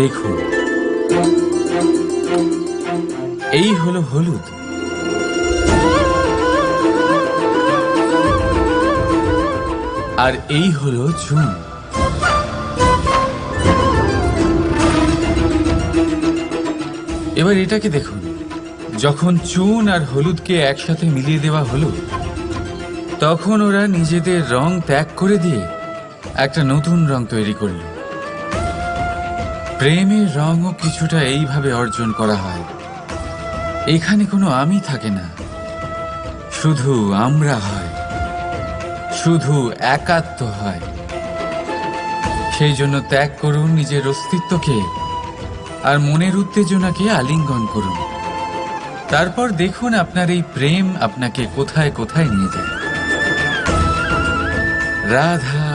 দেখুন, এই হলো হলুদ, আর এই হলো চুন। এবার এটাকে দেখুন, যখন চুন আর হলুদকে একসাথে মিলিয়ে দেওয়া হলো, তখন ওরা নিজেদের রং ত্যাগ করে দিয়ে একটা নতুন রং তৈরি করল। প্রেমের রঙও কিছুটা এইভাবে অর্জন করা হয়। এখানে কোনো আমি থাকে না, শুধু আমরা হয়, শুধু একাত্ম হয়। সেই জন্য ত্যাগ করুন নিজের অস্তিত্বকে, আর মনের উত্তেজনাকে আলিঙ্গন করুন। তারপর দেখুন আপনার এই প্রেম আপনাকে কোথায় কোথায় নিয়ে যায়। রাধা